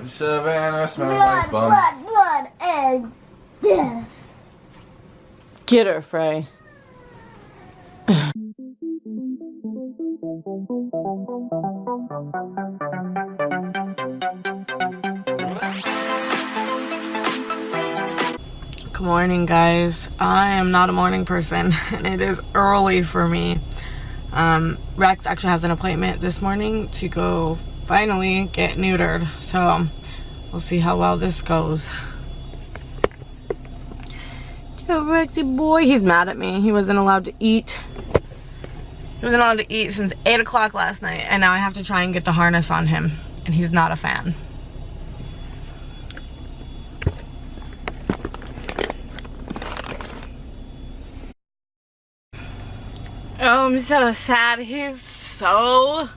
Savannah smells like bum. Blood, and death. Get her, Frey. Good morning, guys. I am not a morning person, and it is early for me. Rex actually has an appointment this morning to go finally get neutered, so we'll see how well this goes. Joe Rexy boy, he's mad at me. He wasn't allowed to eat. He wasn't allowed to eat since 8 o'clock last night, and now I have to try and get the harness on him, and he's not a fan. Oh, I'm so sad. He's so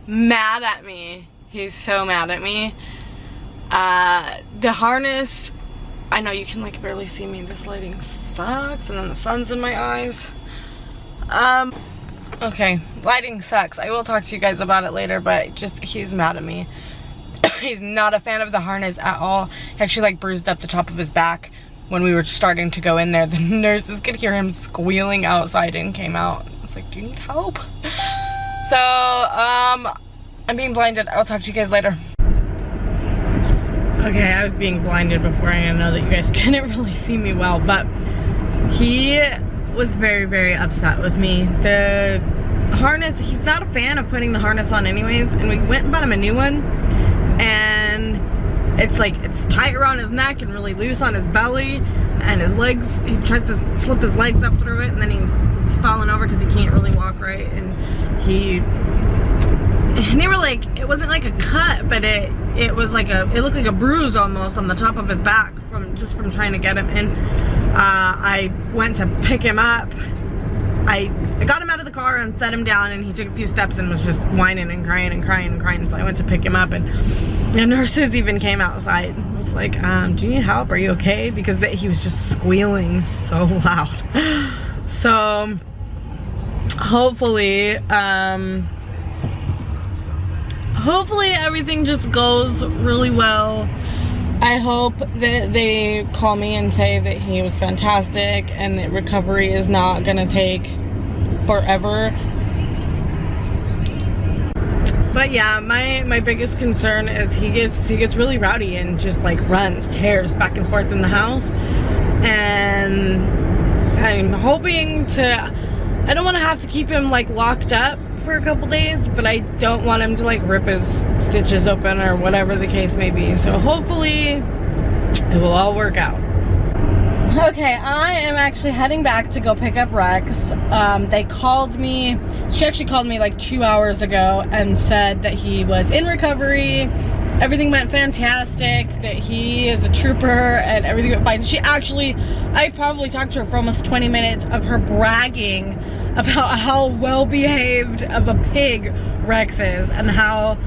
mad at me. He's so mad at me. The harness, I know you can like barely see me. This lighting sucks, and then the sun's in my eyes. Okay, lighting sucks. I will talk to you guys about it later, but just, he's mad at me. He's not a fan of the harness at all. He actually like bruised up the top of his back when we were starting to go in there. The nurses could hear him squealing outside and came out. It's like, do you need help? So, I'm being blinded. I'll talk to you guys later. Okay, I was being blinded before. I know that you guys couldn't really see me well, but he was very, very upset with me. The harness, he's not a fan of putting the harness on anyways, and we went and bought him a new one, and it's like, it's tight around his neck and really loose on his belly, and his legs, he tries to slip his legs up through it, and then he's falling over because he can't really walk right, and they were like, it wasn't like a cut, but it was like it looked like a bruise almost on the top of his back from trying to get him in. I went to pick him up. I got him out of the car and set him down, and he took a few steps and was just whining and crying and crying and crying. So I went to pick him up, and the nurses even came outside. I was like, do you need help? Are you okay? Because he was just squealing so loud. So hopefully everything just goes really well. I hope that they call me and say that he was fantastic and that recovery is not gonna take forever. But yeah, my biggest concern is he gets really rowdy and just like runs, tears back and forth in the house. And I'm hoping I don't want to have to keep him like locked up for a couple days, but I don't want him to like rip his stitches open or whatever the case may be. So hopefully it will all work out. Okay, I am actually heading back to go pick up Rex. They called me, she actually called me like 2 hours ago and said that he was in recovery, everything went fantastic, that he is a trooper and everything went fine. I probably talked to her for almost 20 minutes of her bragging about how well behaved of a pig Rex is, and how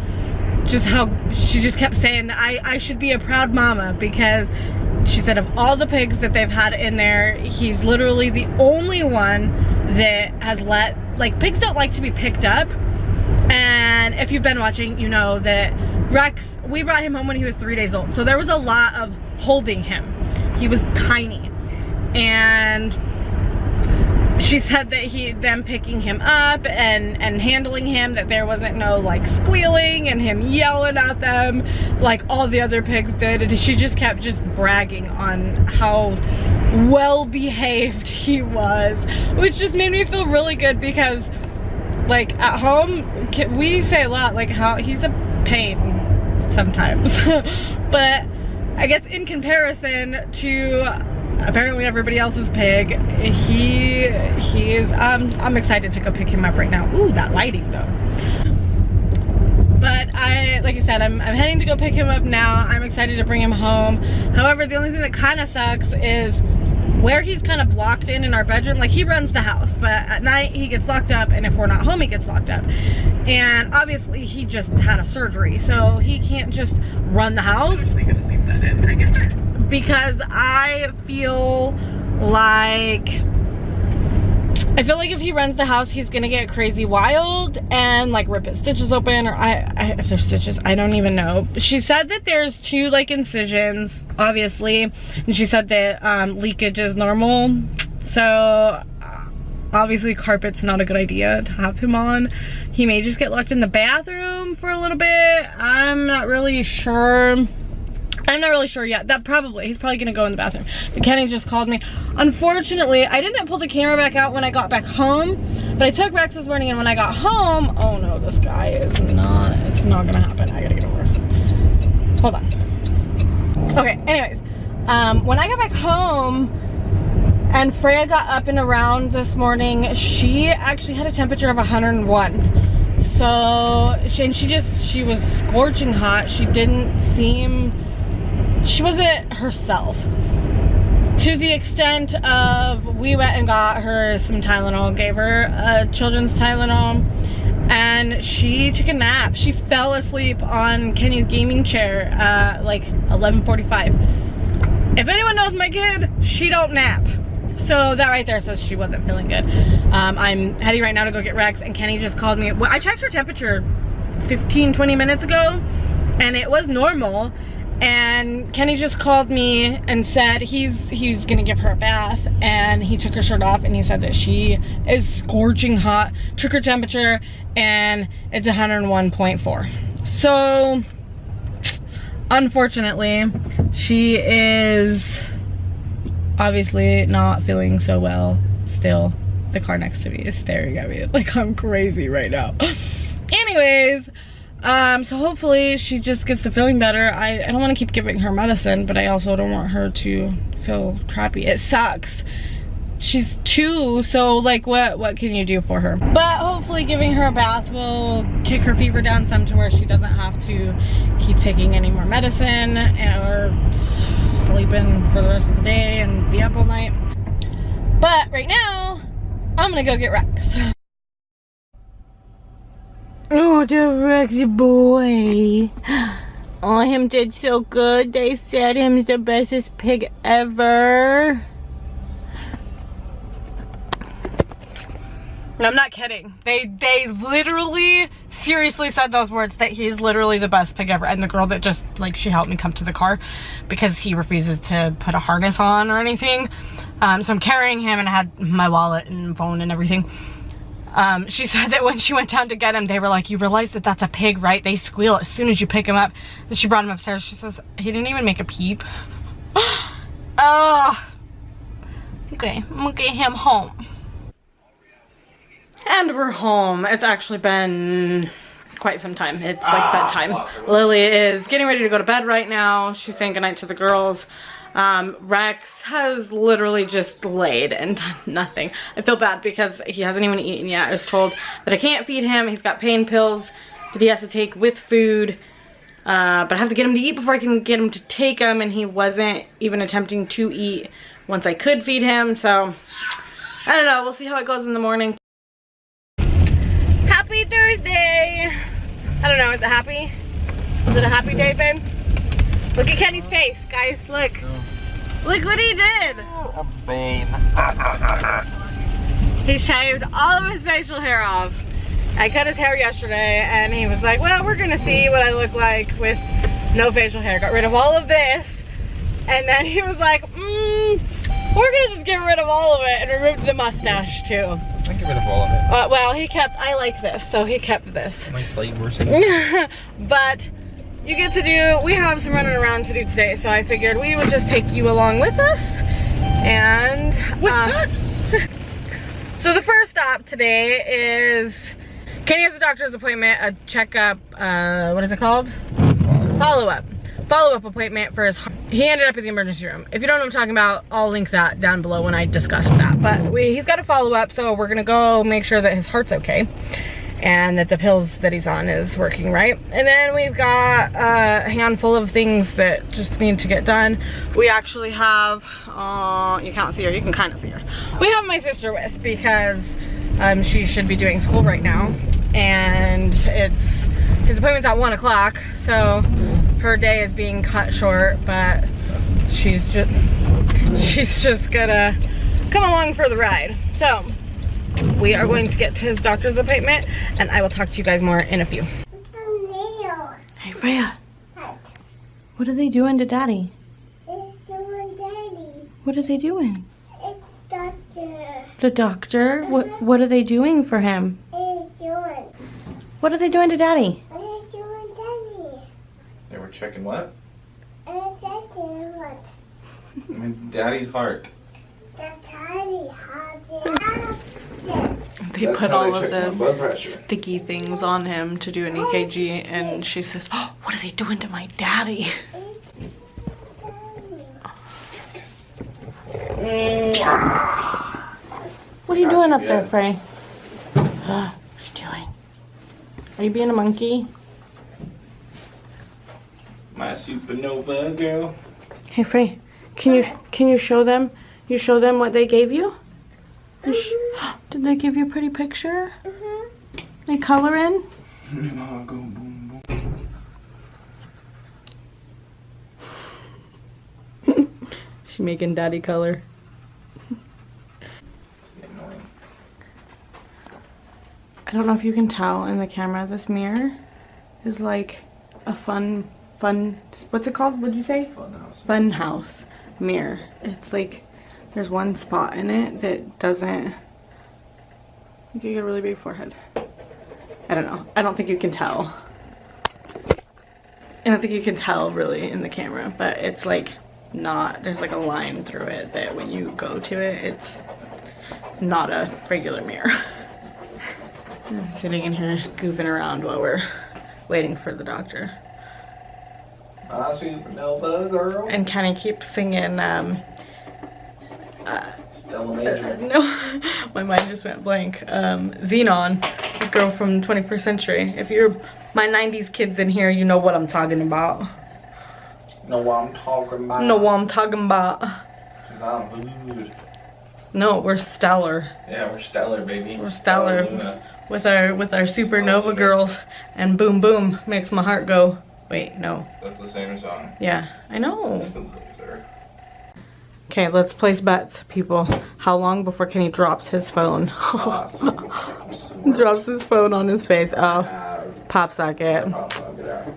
she just kept saying that I should be a proud mama, because she said of all the pigs that they've had in there, he's literally the only one that has like, pigs don't like to be picked up. And if you've been watching, you know that Rex, we brought him home when he was 3 days old, so there was a lot of holding him. He was tiny, and she said that them picking him up and handling him, that there wasn't no like squealing and him yelling at them like all the other pigs did. And she just kept bragging on how well behaved he was, which just made me feel really good, because like at home we say a lot like how he's a pain sometimes. But I guess in comparison to apparently everybody else's pig, he is, I'm excited to go pick him up right now. Ooh, that lighting though. But like I said, I'm heading to go pick him up now. I'm excited to bring him home. However, the only thing that kind of sucks is where he's kind of blocked in our bedroom. Like, he runs the house, but at night he gets locked up, and if we're not home he gets locked up. And obviously he just had a surgery, so he can't just run the house. Because I feel like I feel like if he runs the house, he's gonna get crazy wild and like rip his stitches open, or if there's stitches, I don't even know. She said that there's 2 like incisions, obviously, and she said that leakage is normal. So obviously carpet's not a good idea to have him on. He may just get locked in the bathroom for a little bit. I'm not really sure. I'm not really sure yet. He's probably gonna go in the bathroom. But Kenny just called me. Unfortunately, I didn't pull the camera back out when I got back home, but I took Rex this morning, and when I got home, oh no, this guy is not, it's not gonna happen. I gotta get over. Hold on. Okay, anyways, when I got back home and Freya got up and around this morning, she actually had a temperature of 101. So, she was scorching hot. She didn't seem, she wasn't herself, to the extent of we went and got her some Tylenol, gave her a children's Tylenol, and she took a nap. She fell asleep on Kenny's gaming chair at like 11:45. If anyone knows my kid, she don't nap. So that right there says she wasn't feeling good. I'm heading right now to go get Rex, and Kenny just called me. Well, I checked her temperature 15-20 minutes ago and it was normal. And Kenny just called me and said he's gonna give her a bath, and he took her shirt off and he said that she is scorching hot, took her temperature, and it's 101.4. So unfortunately, she is obviously not feeling so well still. The car next to me is staring at me like I'm crazy right now. Anyways, so hopefully she just gets to feeling better. I don't want to keep giving her medicine, but I also don't want her to feel crappy. It sucks. She's 2, so like what can you do for her? But hopefully giving her a bath will kick her fever down some to where she doesn't have to keep taking any more medicine or sleeping for the rest of the day and be up all night. But right now, I'm gonna go get Rex. Oh, the Rexy boy. Oh, him did so good. They said him's the bestest pig ever. No, I'm not kidding. They literally, seriously said those words, that he's literally the best pig ever. And the girl that just, like, she helped me come to the car because he refuses to put a harness on or anything. So I'm carrying him, and I had my wallet and phone and everything. She said that when she went down to get him, they were like, you realize that that's a pig, right? They squeal as soon as you pick him up. And she brought him upstairs. She says, he didn't even make a peep. Oh. Okay, I'm gonna get him home. And we're home. It's actually been quite some time. It's like bedtime. Lily is getting ready to go to bed right now. She's saying goodnight to the girls. Rex has literally just laid and done nothing. I feel bad because he hasn't even eaten yet. I was told that I can't feed him. He's got pain pills that he has to take with food. But I have to get him to eat before I can get him to take them, and he wasn't even attempting to eat once I could feed him. So, I don't know. We'll see how it goes in the morning. Happy Thursday! I don't know, is it happy? Is it a happy day, babe? Look at Kenny's face, guys, look. Look what he did! A bane. He shaved all of his facial hair off. I cut his hair yesterday, and he was like, well, we're gonna see what I look like with no facial hair. Got rid of all of this, and then he was like, we're gonna just get rid of all of it, and removed the mustache too. I get rid of all of it. Well, he kept, I like this, so he kept this. My flavors. But you get to do, we have some running around to do today, so I figured we would just take you along with us. And so the first stop today is, Kenny has a doctor's appointment, a checkup, what is it called? Follow-up appointment for his heart. He ended up in the emergency room. If you don't know what I'm talking about, I'll link that down below when I discuss that. But he's got a follow-up, so we're gonna go make sure that his heart's okay and that the pills that he's on is working right. And then we've got a handful of things that just need to get done. We actually have, you can't see her, you can kind of see her. We have my sister with because she should be doing school right now. And his appointment's at 1 o'clock, so her day is being cut short, but she's just gonna come along for the ride. So we are going to get to his doctor's appointment, and I will talk to you guys more in a few. Hey Freya, what are they doing to Daddy? It's doing Daddy. What are they doing? It's doctor. The doctor? What are they doing for him? It's doing. What are they doing to Daddy? It's doing Daddy. They were checking what? It's doing what? I mean, Daddy's heart. That's Daddy. They That's put how all they of check my blood the pressure. sticky things on him to do an EKG, and she says, oh, what are they doing to my daddy? What are you doing up there, Frey? What are you doing? Are you being a monkey? My supernova girl. Hey Frey, can you show them? You show them what they gave you? Did they give you a pretty picture? They color in? She making daddy color. I don't know if you can tell in the camera, this mirror is like a fun, what's it called? What'd you say? Fun house mirror. It's like, there's one spot in it that doesn't, you could get a really big forehead. I don't know. I don't think you can tell. I don't think you can tell really in the camera, but it's like not, there's like a line through it that when you go to it, it's not a regular mirror. I'm sitting in here goofing around while we're waiting for the doctor. My supernova girl. And Kenny keeps singing, Stella Major. no, my mind just went blank. Xenon, the girl from 21st Century. If you're my 90s kids in here, you know what I'm talking about. Know what I'm talking about. Know what I'm talking about. Cause I'm mood. No, we're stellar. Yeah, we're stellar, baby. We're stellar. Luna. With our supernova girls, and boom boom makes my heart go. Wait, no. That's the same song. Yeah, I know. It's the loser. Okay, let's place bets, people. How long before Kenny drops his phone? Drops his phone on his face. Oh, pop socket. All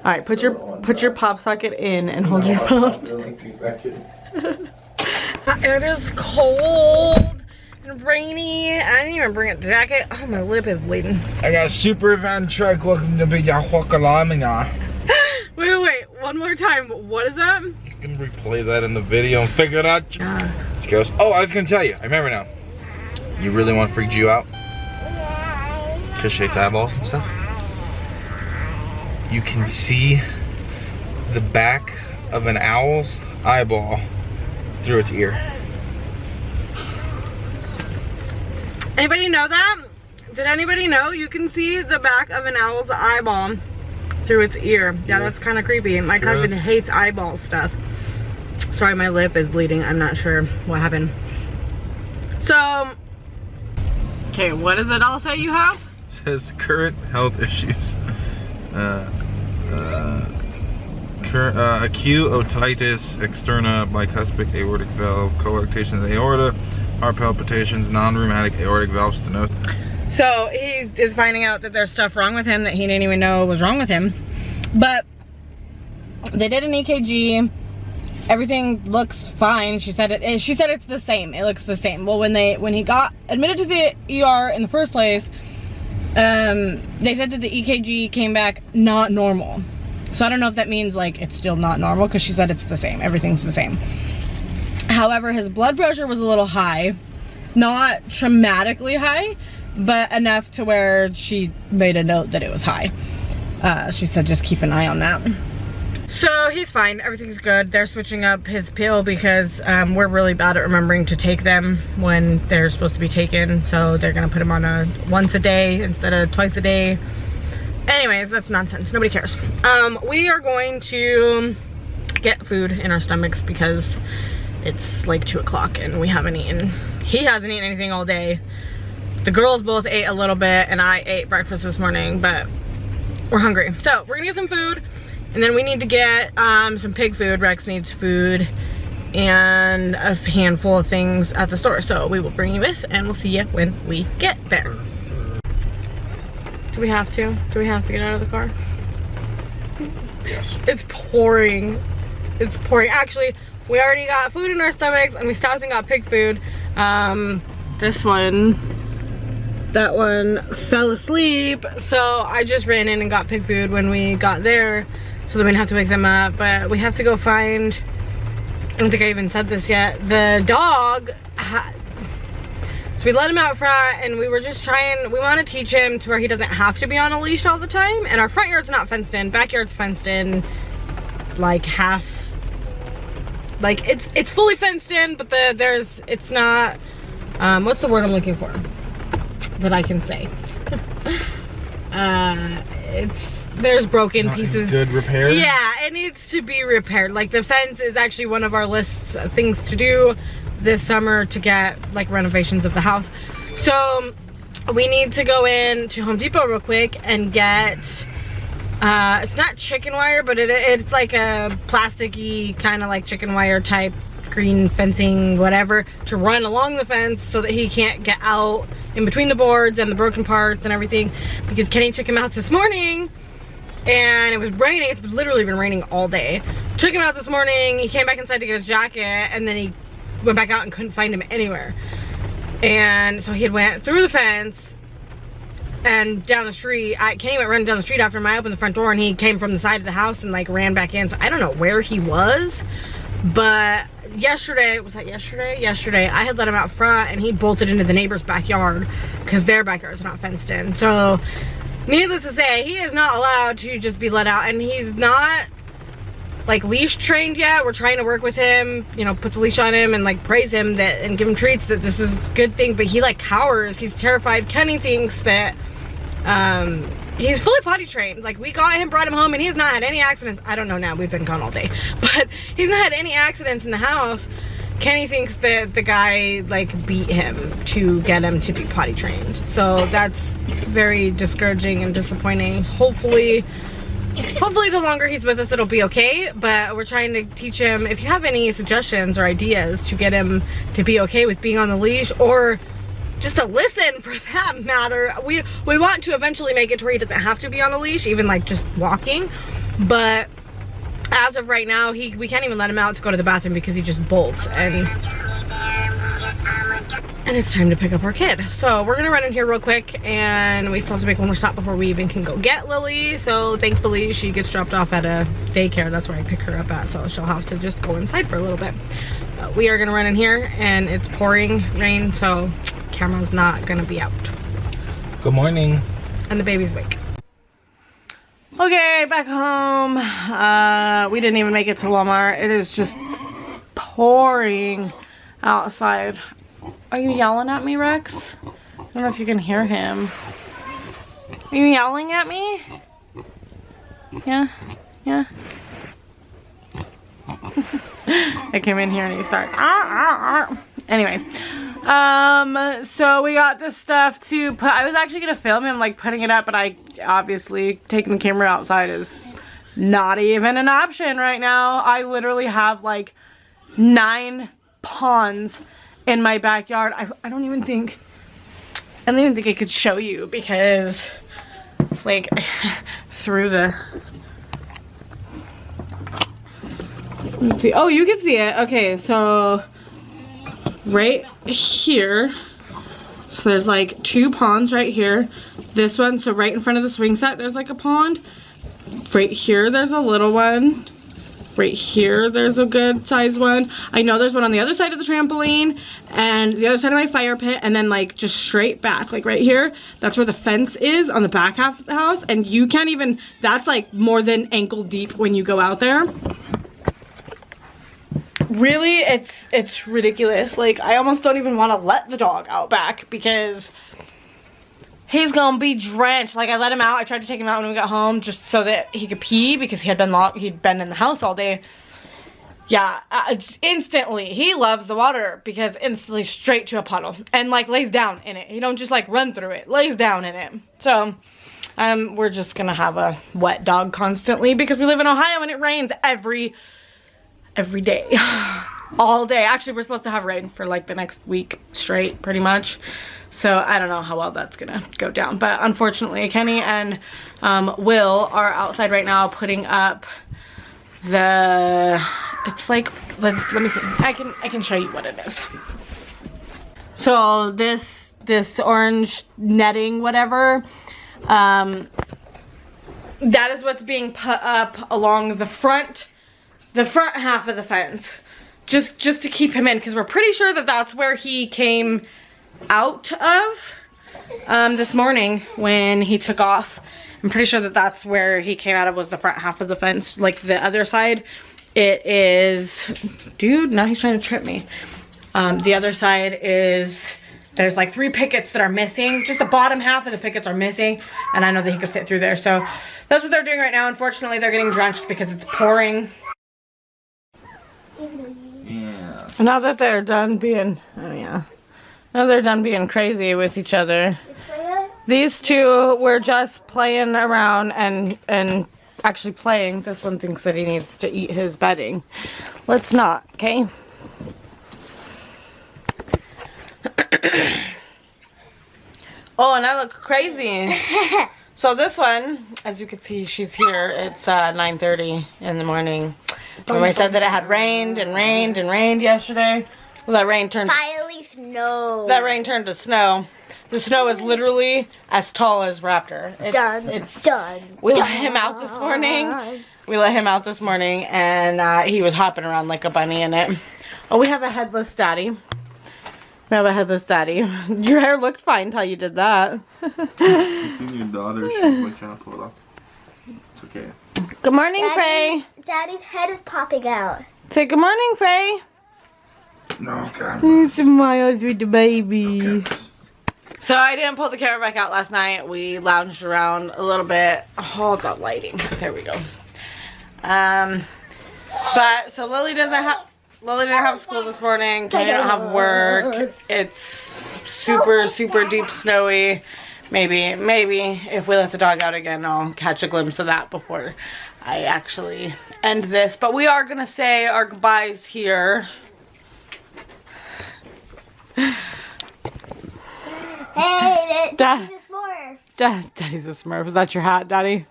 right, put your pop socket in and hold your phone. Like 2 seconds. It is cold and rainy. I didn't even bring a jacket. Oh, my lip is bleeding. I got super van truck. Welcome to Big Yahuacalamina. Wait, one more time. What is that? You can replay that in the video and figure it out. Oh, I was gonna tell you. I remember now. You really want to freak you out? Kiss Shade's eyeballs and stuff. You can see the back of an owl's eyeball through its ear. Anybody know that? Did anybody know you can see the back of an owl's eyeball through its ear? Yeah, that's kind of creepy. My cousin hates eyeball stuff. Sorry, my lip is bleeding. I'm not sure what happened. So, okay, what does it all say you have? It says current health issues. Acute otitis externa, bicuspid aortic valve, coarctation of the aorta, heart palpitations, non-rheumatic aortic valve stenosis. So he is finding out that there's stuff wrong with him that he didn't even know was wrong with him. But they did an EKG. Everything looks fine. She said it's the same. It looks the same. Well, when he got admitted to the ER in the first place, they said that the EKG came back not normal. So I don't know if that means like it's still not normal, because she said it's the same. Everything's the same. However, his blood pressure was a little high. Not traumatically high, but enough to where she made a note that it was high. She said just keep an eye on that. So he's fine, everything's good. They're switching up his pill because we're really bad at remembering to take them when they're supposed to be taken. So they're gonna put him on a once a day instead of twice a day. Anyways, that's nonsense, nobody cares. We are going to get food in our stomachs because it's like 2 o'clock and we haven't eaten. He hasn't eaten anything all day. The girls both ate a little bit and I ate breakfast this morning, but we're hungry. So we're gonna get some food and then we need to get some pig food. Rex needs food and a handful of things at the store. So we will bring you with, and we'll see you when we get there. Do we have to? Do we have to get out of the car? Yes. It's pouring. It's pouring. Actually, we already got food in our stomachs, and we stopped and got pig food. This one, that one fell asleep, so I just ran in and got pig food when we got there, so that we didn't have to wake them up. But we have to go find, I don't think I even said this yet, the dog. So we let him out front, and we were just trying, we want to teach him to where he doesn't have to be on a leash all the time. And our front yard's not fenced in, backyard's fenced in, like half, like it's fully fenced in, but it's not, what's the word I'm looking for that I can say? There's broken not pieces. Good repair? Yeah, it needs to be repaired. Like, the fence is actually one of our lists of things to do this summer to get like renovations of the house. So we need to go in to Home Depot real quick and get, it's not chicken wire, but it's like a plasticky kind of like chicken wire type green fencing, whatever, to run along the fence so that he can't get out in between the boards and the broken parts and everything, because Kenny took him out this morning and it was raining. It's literally been raining all day. Took him out this morning, he came back inside to get his jacket, and then he went back out and couldn't find him anywhere. And so he had went through the fence and down the street. Kenny went running down the street after him. I opened the front door, and he came from the side of the house and like ran back in. So I don't know where he was, but yesterday, was that yesterday? Yesterday, I had let him out front, and he bolted into the neighbor's backyard because their backyard's not fenced in. So needless to say, he is not allowed to just be let out, and he's not like leash trained yet. We're trying to work with him, you know, put the leash on him and like praise him that and give him treats that this is a good thing, but he like cowers. He's terrified. Kenny thinks that he's fully potty trained. Like, we got him, brought him home, and he has not had any accidents. I don't know now, we've been gone all day, but he's not had any accidents in the house. Kenny thinks that the guy like beat him to get him to be potty trained. So that's very discouraging and disappointing. Hopefully the longer he's with us, it'll be okay, but we're trying to teach him. If you have any suggestions or ideas to get him to be okay with being on the leash, or just to listen for that matter, we want to eventually make it to where he doesn't have to be on a leash, even like just walking. But as of right now, we can't even let him out to go to the bathroom because he just bolts, and it's time to pick up our kid. So we're gonna run in here real quick, and we still have to make one more stop before we even can go get Lily. So thankfully she gets dropped off at a daycare. That's where I pick her up at, so she'll have to just go inside for a little bit. We are gonna run in here, and it's pouring rain, so camera's not gonna be out. Good morning. And the baby's awake. Okay, back home. We didn't even make it to Walmart. It is just pouring outside. Are you yelling at me, Rex? I don't know if you can hear him. Are you yelling at me? Yeah? Yeah? I came in here and he started. Anyways. So we got this stuff to put. I was actually going to film him like putting it up, but I obviously taking the camera outside is not even an option right now. I literally have like 9 ponds in my backyard. I don't even think I could show you, because like through the, let's see. Oh, you can see it. Okay, so right here, so there's like 2 ponds right here. This one, so right in front of the swing set, there's like a pond. Right here, there's a little one. Right here, there's a good sized one. I know there's one on the other side of the trampoline and the other side of my fire pit, and then like just straight back, like right here, that's where the fence is on the back half of the house, and you can't even, that's like more than ankle deep when you go out there. Really, it's ridiculous. Like, I almost don't even want to let the dog out back because he's gonna be drenched. Like, I let him out. I tried to take him out when we got home just so that he could pee, because he had been locked. He'd been in the house all day. Yeah, instantly. He loves the water because instantly straight to a puddle and like lays down in it. He don't just like run through it. Lays down in it. So, we're just gonna have a wet dog constantly because we live in Ohio and it rains every day. all day. Actually, we're supposed to have rain for like the next week straight, pretty much. So I don't know how well that's gonna go down. But unfortunately, Kenny and Will are outside right now putting up the, it's like, let me see. I can show you what it is. So this orange netting, whatever, that is what's being put up along the front half of the fence, just to keep him in, because we're pretty sure that that's where he came out of this morning when he took off. I'm pretty sure that that's where he came out of, was the front half of the fence. Like the other side, it is, dude, now he's trying to trip me. The other side is, there's like 3 pickets that are missing. Just the bottom half of the pickets are missing, and I know that he could fit through there. So that's what they're doing right now. Unfortunately, they're getting drenched because it's pouring. Yeah. Now that they're done being, oh yeah. Now they're done being crazy with each other. These two were just playing around and actually playing. This one thinks that he needs to eat his bedding. Let's not, okay? Oh, and I look crazy. So this one, as you can see, she's here. It's 9:30 in the morning. Remember I said that it had rained and rained and rained yesterday? Well, that rain turned Finally snow. That rain turned to snow. The snow is literally as tall as Raptor. It's done. We let him out this morning. We let him out this morning, and he was hopping around like a bunny in it. Oh, we have a headless daddy. We have a headless daddy. Your hair looked fine until you did that. You seen your daughter? She's like trying to pull it off. It's okay. Good morning, Faye. Daddy's head is popping out. Say good morning, Faye. No, God. Smiles with the baby. Okay. So I didn't pull the camera back out last night. We lounged around a little bit. Oh, the lighting. There we go. But so Lily didn't have school this morning. Kenny didn't have work. It's super deep snowy. Maybe if we let the dog out again, I'll catch a glimpse of that before I actually end this. But we are gonna say our goodbyes here. Hey, Dad. Daddy's a Smurf. Daddy's a Smurf. Is that your hat, Daddy?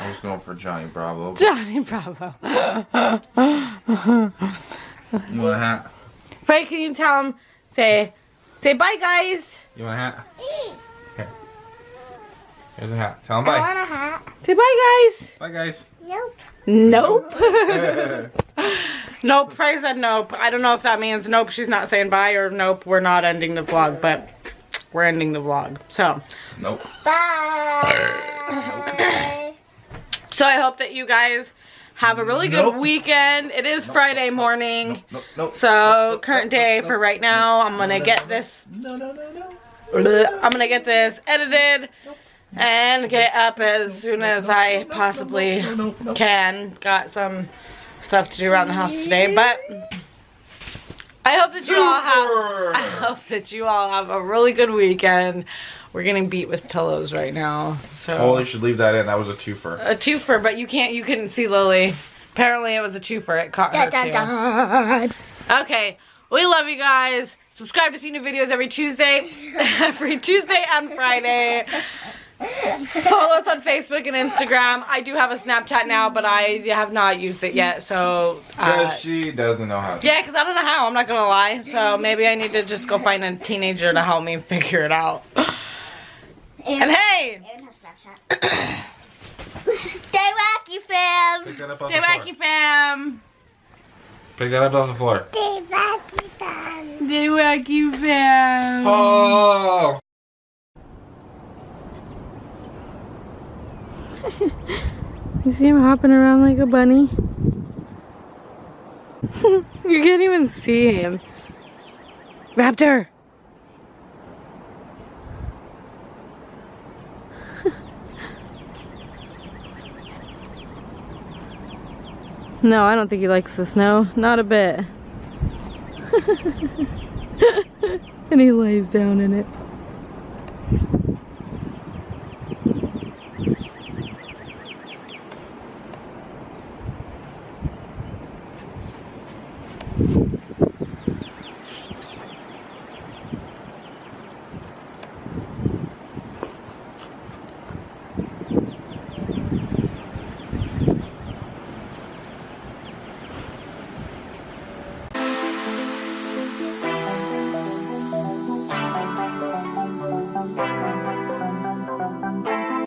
I was going for Johnny Bravo. Johnny Bravo. You want a hat? Faye, can you tell him, say bye, guys. You want a hat? Okay. Here's a hat. Tell him bye. I want a hat. Say bye, guys. Bye, guys. Nope. Nope. Nope. Faye said nope. I don't know if that means nope, she's not saying bye, or nope, we're not ending the vlog, but we're ending the vlog. So. Nope. Bye. So I hope that you guys have a really good weekend. It is Friday morning. So current day for right now, I'm gonna get this. I'm gonna get this edited and get it up as soon as I possibly can. Got some stuff to do around the house today, but I hope that you all have a really good weekend. We're getting beat with pillows right now. So Oh, you should leave that in. That was a twofer. a twofer, but you couldn't see Lily. Apparently it was a twofer. It caught her too. Okay, we love you guys. Subscribe to see new videos every Tuesday and Friday. Follow us on Facebook and Instagram. I do have a Snapchat now, but I have not used it yet, so Because she doesn't know how to. yeah, because I don't know how, I'm not gonna lie. So maybe I need to just go find a teenager to help me figure it out. And hey! Aaron has Snapchat. Stay wacky, fam! Pick that up off Stay the floor. wacky, fam! Pick that up off the floor. Stay wacky, fam! Stay wacky, fam! Oh! You see him hopping around like a bunny? You can't even see him. Raptor! No, I don't think he likes the snow. Not a bit. And he lays down in it.